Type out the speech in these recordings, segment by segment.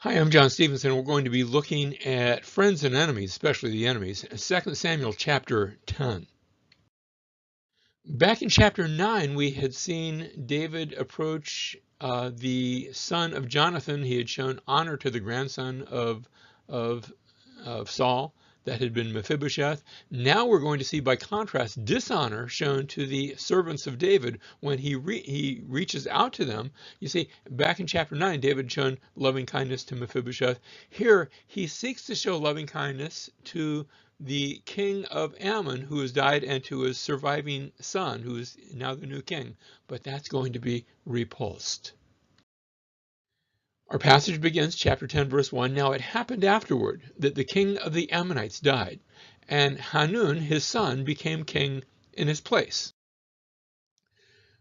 Hi, I'm John Stevenson. We're going to be looking at friends and enemies, especially the enemies, 2 Samuel chapter 10. Back in chapter 9, we had seen David approach the son of Jonathan. He had shown honor to the grandson of Saul. That had been Mephibosheth. Now we're going to see, by contrast, dishonor shown to the servants of David when he reaches out to them. You see, back in chapter 9, David had shown loving kindness to Mephibosheth. Here, he seeks to show loving kindness to the king of Ammon, who has died, and to his surviving son, who is now the new king. But that's going to be repulsed. Our passage begins, chapter 10, verse 1. Now it happened afterward that the king of the Ammonites died, and Hanun, his son, became king in his place.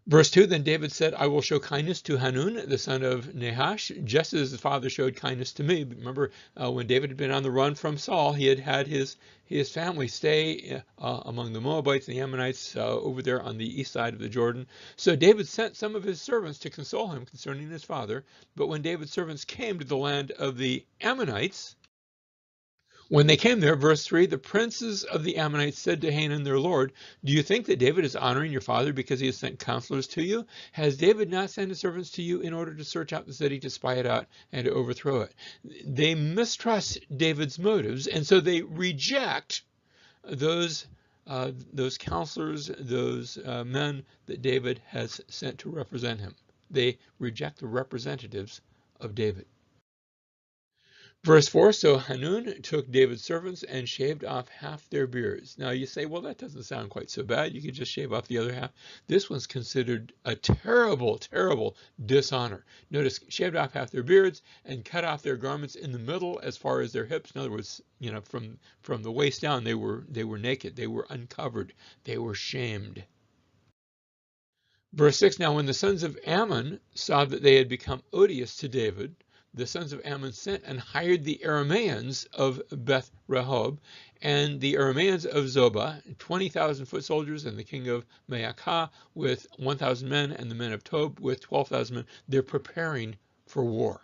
Verse 2, then David said, I will show kindness to Hanun, the son of Nahash, just as his father showed kindness to me. Remember, when David had been on the run from Saul, he had his family stay among the Moabites and the Ammonites over there on the east side of the Jordan. So David sent some of his servants to console him concerning his father. But when David's servants came to the land of the Ammonites, when they came there, verse 3, the princes of the Ammonites said to Hanun their lord, do you think that David is honoring your father because he has sent counselors to you? Has David not sent his servants to you in order to search out the city, to spy it out, and to overthrow it? They mistrust David's motives, and so they reject those counselors, those men that David has sent to represent him. They reject the representatives of David. Verse 4, so Hanun took David's servants and shaved off half their beards. Now you say, well, that doesn't sound quite so bad. You could just shave off the other half. This one's considered a terrible, terrible dishonor. Notice, shaved off half their beards and cut off their garments in the middle as far as their hips. In other words, from the waist down, they were naked. They were uncovered. They were shamed. Verse 6, now when the sons of Ammon saw that they had become odious to David, the sons of Ammon sent and hired the Arameans of Beth Rehob and the Arameans of Zobah, 20,000 foot soldiers, and the king of Maacah with 1,000 men, and the men of Tob with 12,000 men. They're preparing for war.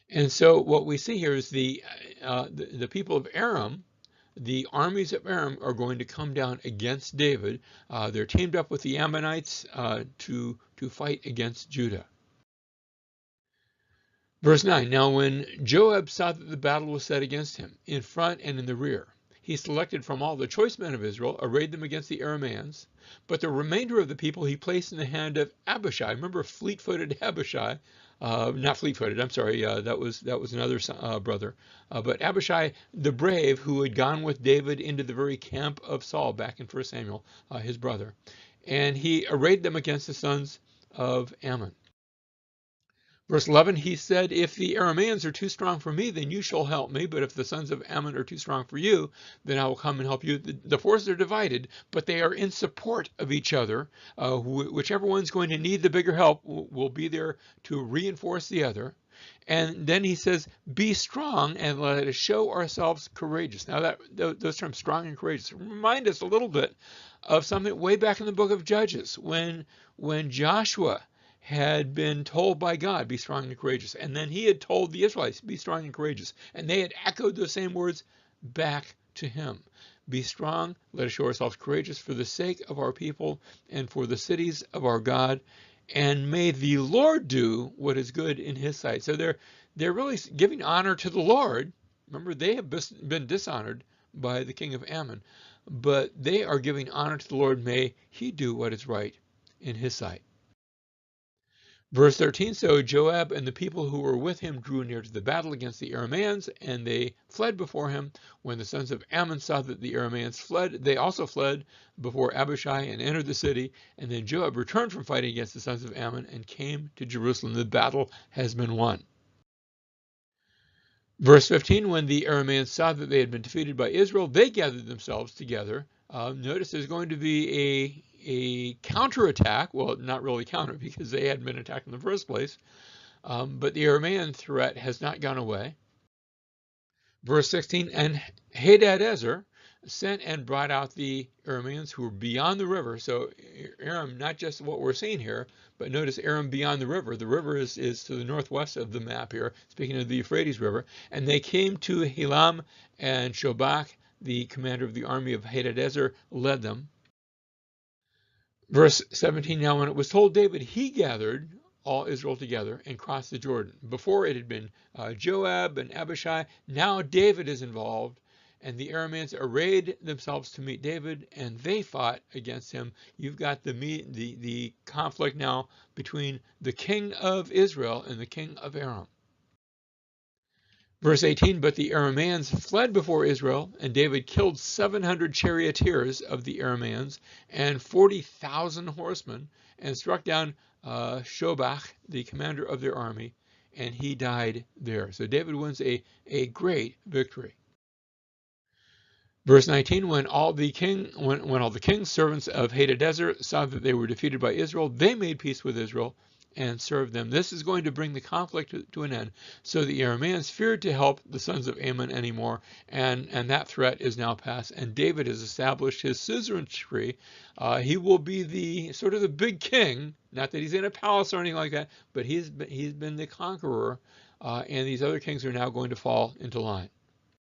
And so what we see here is the people of Aram, the armies of Aram, are going to come down against David. They're teamed up with the Ammonites to fight against Judah. Verse 9, now when Joab saw that the battle was set against him, in front and in the rear, he selected from all the choice men of Israel, arrayed them against the Arameans, but the remainder of the people he placed in the hand of Abishai. Remember fleet-footed Abishai, not fleet-footed, I'm sorry, that was another brother, but Abishai the brave, who had gone with David into the very camp of Saul back in 1 Samuel, his brother, and he arrayed them against the sons of Ammon. Verse 11, he said, if the Arameans are too strong for me, then you shall help me. But if the sons of Ammon are too strong for you, then I will come and help you. The forces are divided, but they are in support of each other. Whichever one's going to need the bigger help will be there to reinforce the other. And then he says, be strong and let us show ourselves courageous. Now those terms, strong and courageous, remind us a little bit of something way back in the book of Judges when Joshua had been told by God, be strong and courageous. And then he had told the Israelites, be strong and courageous. And they had echoed those same words back to him. Be strong, let us show ourselves courageous for the sake of our people and for the cities of our God. And may the Lord do what is good in his sight. So they're really giving honor to the Lord. Remember, they have been dishonored by the king of Ammon. But they are giving honor to the Lord. May he do what is right in his sight. Verse 13, so Joab and the people who were with him drew near to the battle against the Arameans, and they fled before him. When the sons of Ammon saw that the Arameans fled, they also fled before Abishai and entered the city. And then Joab returned from fighting against the sons of Ammon and came to Jerusalem. The battle has been won. Verse 15, when the Arameans saw that they had been defeated by Israel, they gathered themselves together. Notice there's going to be a counterattack. Well, not really counter because they hadn't been attacked in the first place. But the Aramean threat has not gone away. Verse 16, and Hadadezer, sent and brought out the Arameans who were beyond the river. So Aram, not just what we're seeing here, but notice Aram beyond the river. The river is to the northwest of the map here, speaking of the Euphrates River. And they came to Helam, and Shobach, the commander of the army of Hadadezer, led them. Verse 17, now when it was told David, he gathered all Israel together and crossed the Jordan. Before it had been Joab and Abishai. Now David is involved, and the Arameans arrayed themselves to meet David, and they fought against him. You've got the conflict now between the king of Israel and the king of Aram. Verse 18, but the Arameans fled before Israel, and David killed 700 charioteers of the Arameans and 40,000 horsemen, and struck down Shobach, the commander of their army, and he died there. So David wins a great victory. Verse 19, when all the king's servants of Hadadezer saw that they were defeated by Israel, they made peace with Israel and served them. This is going to bring the conflict to an end. So the Arameans feared to help the sons of Ammon anymore, and that threat is now past. And David has established his suzerainty. He will be the sort of the big king. Not that he's in a palace or anything like that, but he's been the conqueror. And these other kings are now going to fall into line.